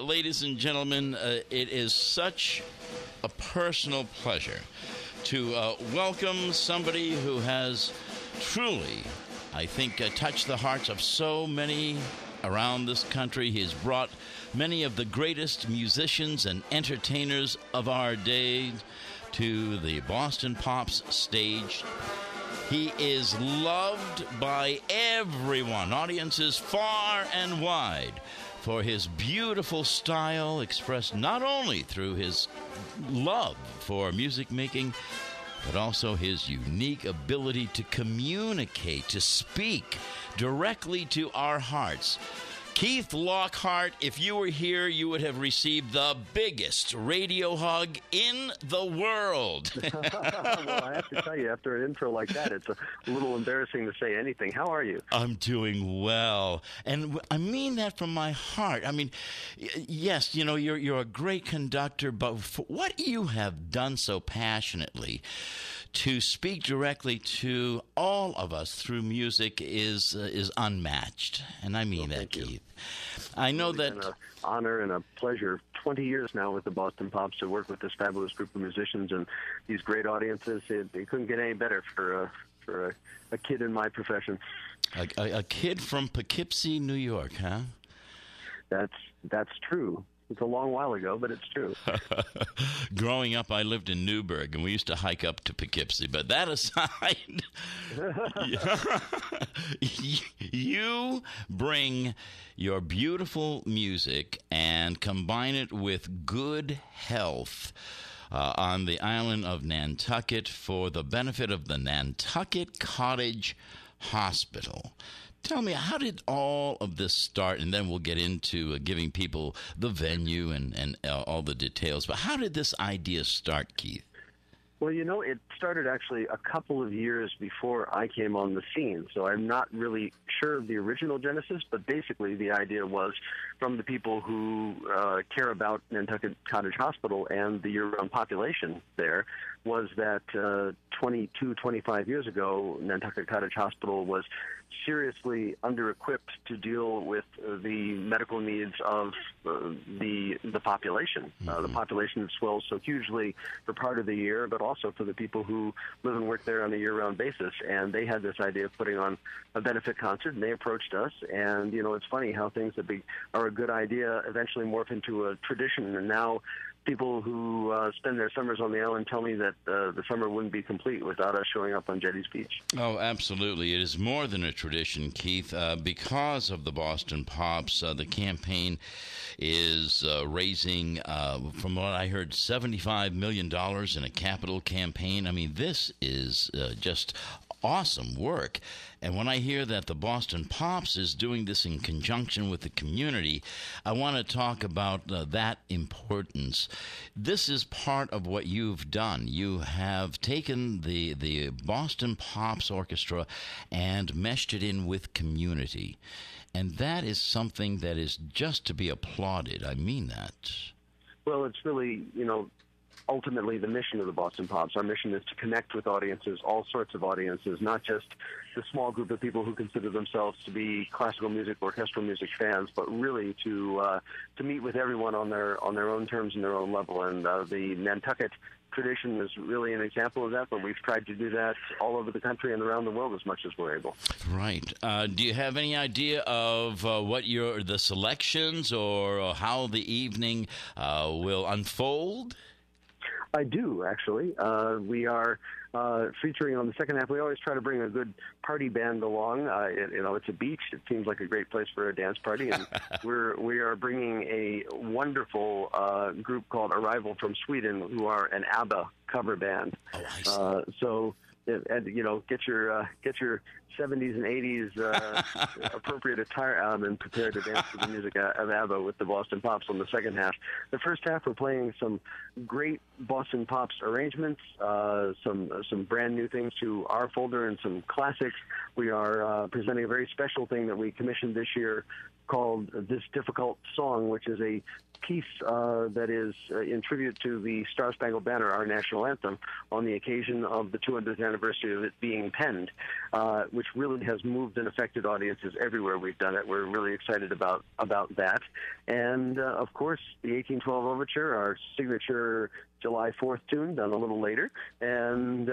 ladies and gentlemen, it is such a personal pleasure to welcome somebody who has truly, I think, touched the hearts of so many around this country. He has brought many of the greatest musicians and entertainers of our day to the Boston Pops stage. He is loved by everyone, audiences far and wide, for his beautiful style expressed not only through his love for music making, but also his unique ability to communicate, to speak directly to our hearts. Keith Lockhart, if you were here, you would have received the biggest radio hug in the world. Well, I have to tell you, after an intro like that, it's a little embarrassing to say anything. How are you? I'm doing well. And I mean that from my heart. I mean, yes, you know, you're a great conductor, but for what you have done so passionately to speak directly to all of us through music is unmatched. And I mean that, Keith. I know that it's been an honor and a pleasure. 20 years now with the Boston Pops to work with this fabulous group of musicians and these great audiences. It couldn't get any better for a kid in my profession. A kid from Poughkeepsie, New York, huh? That's true. It's a long while ago, but it's true. Growing up, I lived in Newburgh, and we used to hike up to Poughkeepsie. But that aside, you bring your beautiful music and combine it with good health on the island of Nantucket for the benefit of the Nantucket Cottage Hospital. Tell me, how did all of this start? And then we'll get into giving people the venue and all the details. But how did this idea start, Keith? Well, you know, it started actually a couple of years before I came on the scene. So I'm not really sure of the original genesis, but basically the idea was from the people who care about Nantucket Cottage Hospital and the year-round population there, was that 25 years ago, Nantucket Cottage Hospital was seriously under-equipped to deal with the medical needs of the population. The population swells so hugely for part of the year, but also for the people who live and work there on a year-round basis. And they had this idea of putting on a benefit concert, and they approached us. And, you know, it's funny how things that are a good idea eventually morph into a tradition. And now people who spend their summers on the island tell me that the summer wouldn't be complete without us showing up on Jetty's Beach. Oh, absolutely. It is more than a tradition, Keith. Because of the Boston Pops, the campaign is raising, from what I heard, $75 million in a capital campaign. I mean, this is just awesome work. And when I hear that the Boston Pops is doing this in conjunction with the community, I want to talk about that importance. This is part of what you've done. You have taken the Boston Pops Orchestra and meshed it in with community. And that is something that is just to be applauded. I mean that. Well, it's really, you know, ultimately the mission of the Boston Pops. Our mission is to connect with audiences, all sorts of audiences, not just the small group of people who consider themselves to be classical music, orchestral music fans, but really to meet with everyone on their own terms and their own level. And the Nantucket tradition is really an example of that, but we've tried to do that all over the country and around the world as much as we're able. Right. Do you have any idea of what the selections or how the evening will unfold? I do, actually. We are featuring on the second half. We always try to bring a good party band along. It's a beach. It seems like a great place for a dance party. And we are bringing a wonderful group called Arrival from Sweden, who are an ABBA cover band. Oh, I see. Get your 70s and 80s appropriate attire out and prepare to dance to the music of ABBA with the Boston Pops on the second half. The first half, we're playing some great Boston Pops arrangements, some brand new things to our folder, and some classics. We are presenting a very special thing that we commissioned this year called This Difficult Song, which is a piece that is in tribute to the Star Spangled Banner, our national anthem, on the occasion of the 200th anniversary of it being penned. which really has moved and affected audiences everywhere we've done it. We're really excited about that. And, of course, the 1812 Overture, our signature July 4th tune, done a little later, and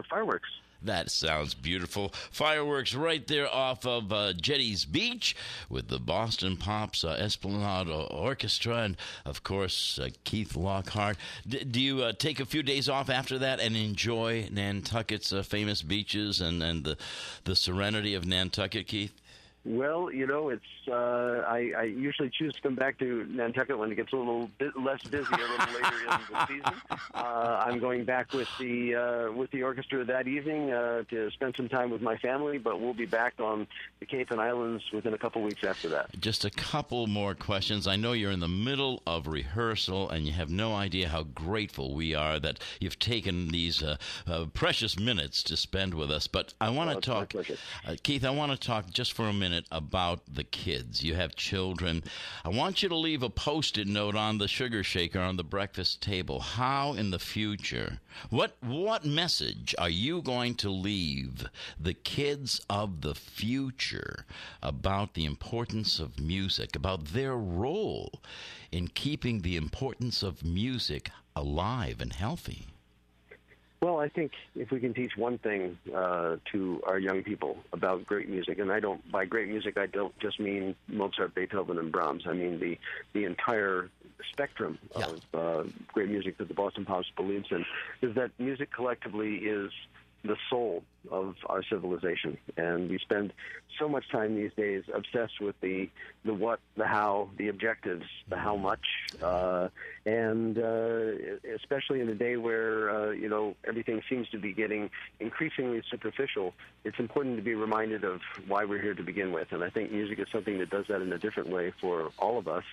fireworks. That sounds beautiful. Fireworks right there off of Jetty's Beach with the Boston Pops Esplanade Orchestra and, of course, Keith Lockhart. Do you take a few days off after that and enjoy Nantucket's famous beaches and the serenity of Nantucket, Keith? Well, it's I usually choose to come back to Nantucket when it gets a little bit less busy a little later in the season. I'm going back with the orchestra that evening to spend some time with my family, but we'll be back on the Cape and Islands within a couple weeks after that. Just a couple more questions. I know you're in the middle of rehearsal, and you have no idea how grateful we are that you've taken these precious minutes to spend with us. But I want to talk, Keith, I want to talk just for a minute about the kids. You have children. I want you to leave a Post-it note on the sugar shaker on the breakfast table. How in the future, what message are you going to leave the kids of the future about the importance of music, about their role in keeping the importance of music alive and healthy? Well, I think if we can teach one thing to our young people about great music, and by great music, I don't just mean Mozart, Beethoven, and Brahms. I mean the entire spectrum of great music that the Boston Pops believes in, is that music collectively is the soul of our civilization. And we spend so much time these days obsessed with the what, the how, the objectives, the how much, and especially in a day where, everything seems to be getting increasingly superficial, it's important to be reminded of why we're here to begin with. And I think music is something that does that in a different way for all of us.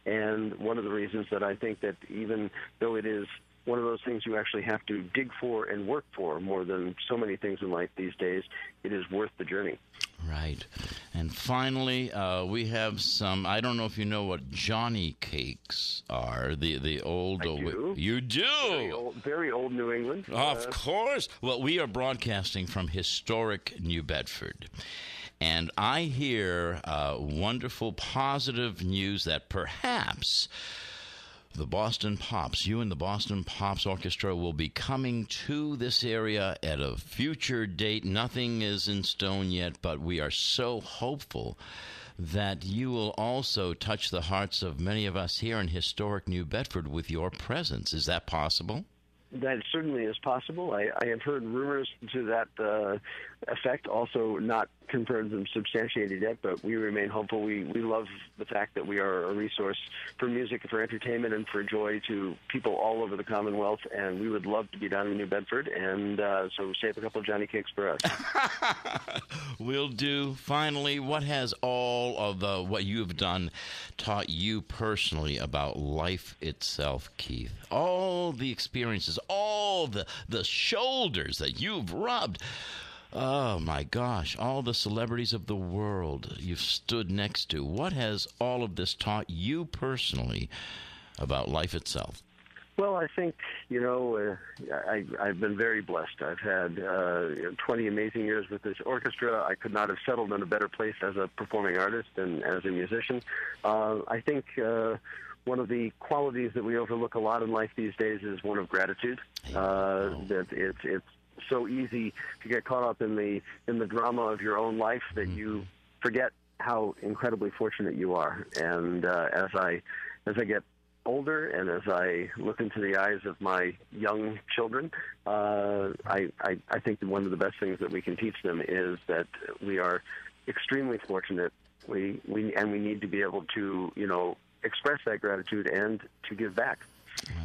And one of the reasons that I think that even though it is one of those things you actually have to dig for and work for more than so many things in life these days, it is worth the journey. Right. And finally, we have some, I don't know if you know what Johnny cakes are, the old... I do. You do? Very old New England. Of course. Well, we are broadcasting from historic New Bedford. And I hear wonderful, positive news that perhaps the Boston Pops, you and the Boston Pops Orchestra, will be coming to this area at a future date. Nothing is in stone yet, but we are so hopeful that you will also touch the hearts of many of us here in historic New Bedford with your presence. Is that possible? That certainly is possible. I have heard rumors to that effect, also not confirmed and substantiated yet, but we remain hopeful. We love the fact that we are a resource for music, for entertainment, and for joy to people all over the Commonwealth, and we would love to be down in New Bedford, and so save a couple of Johnny cakes for us. Will do. Finally, what has all of what you've done taught you personally about life itself, Keith? All the experiences, all the shoulders that you've rubbed. Oh, my gosh, all the celebrities of the world you've stood next to. What has all of this taught you personally about life itself? Well, I think, I've been very blessed. I've had 20 amazing years with this orchestra. I could not have settled in a better place as a performing artist and as a musician. I think one of the qualities that we overlook a lot in life these days is one of gratitude. That it's so easy to get caught up in the drama of your own life that you forget how incredibly fortunate you are. And as I get older and as I look into the eyes of my young children, I think that one of the best things that we can teach them is that we are extremely fortunate. We need to be able to express that gratitude and to give back.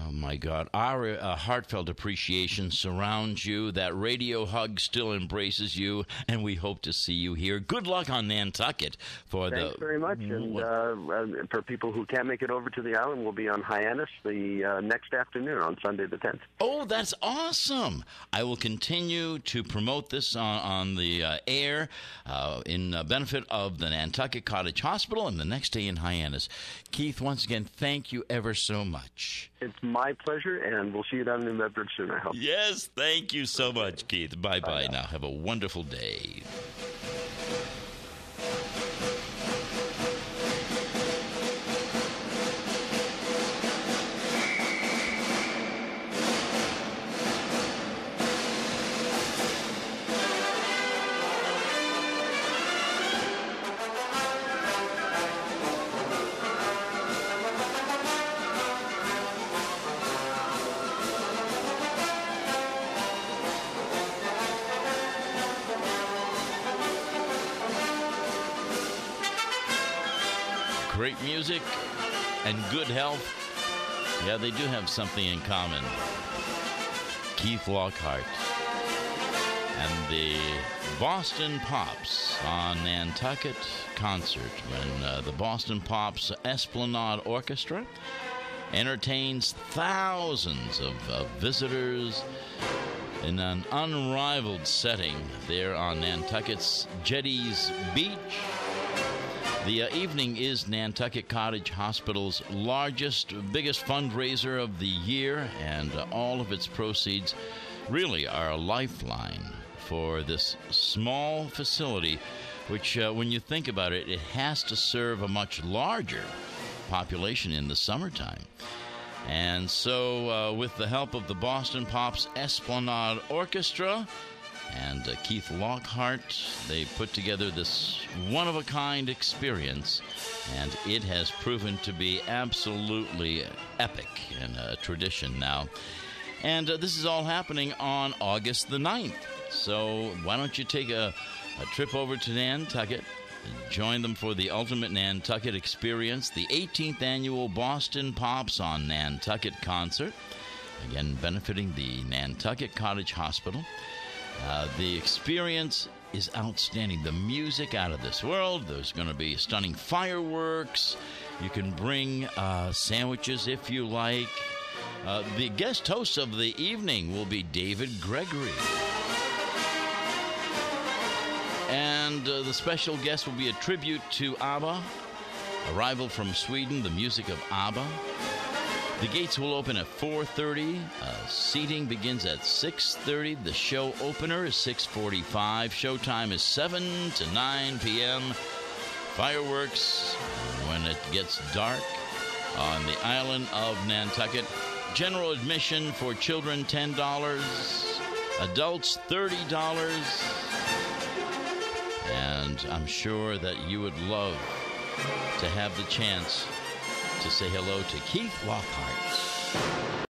Oh, my God. Our heartfelt appreciation surrounds you. That radio hug still embraces you, and we hope to see you here. Good luck on Nantucket. Thanks very much. And for people who can't make it over to the island, we'll be on Hyannis the next afternoon on Sunday the 10th. Oh, that's awesome. I will continue to promote this on the air in benefit of the Nantucket Cottage Hospital and the next day in Hyannis. Keith, once again, thank you ever so much. It's my pleasure, and we'll see you down in New Bedford soon, I hope. Yes, thank you so much, Keith. Bye-bye now. Have a wonderful day. Great music and good health. Yeah, they do have something in common. Keith Lockhart and the Boston Pops on Nantucket concert when the Boston Pops Esplanade Orchestra entertains thousands of visitors in an unrivaled setting there on Nantucket's Jetties Beach. The evening is Nantucket Cottage Hospital's biggest fundraiser of the year, and all of its proceeds really are a lifeline for this small facility, which, when you think about it, it has to serve a much larger population in the summertime. And so, with the help of the Boston Pops Esplanade Orchestra and Keith Lockhart, they put together this one-of-a-kind experience, and it has proven to be absolutely epic and a tradition now. And this is all happening on August the 9th. So why don't you take a trip over to Nantucket and join them for the ultimate Nantucket experience, the 18th annual Boston Pops on Nantucket concert, again benefiting the Nantucket Cottage Hospital. The experience is outstanding. The music out of this world. There's going to be stunning fireworks. You can bring sandwiches if you like. The guest host of the evening will be David Gregory. And the special guest will be a tribute to ABBA, arrival from Sweden, the music of ABBA. The gates will open at 4:30. Seating begins at 6:30. The show opener is 6:45. Showtime is 7 to 9 p.m. Fireworks when it gets dark on the island of Nantucket. General admission for children, $10. Adults, $30. And I'm sure that you would love to have the chance to say hello to Keith Lockhart.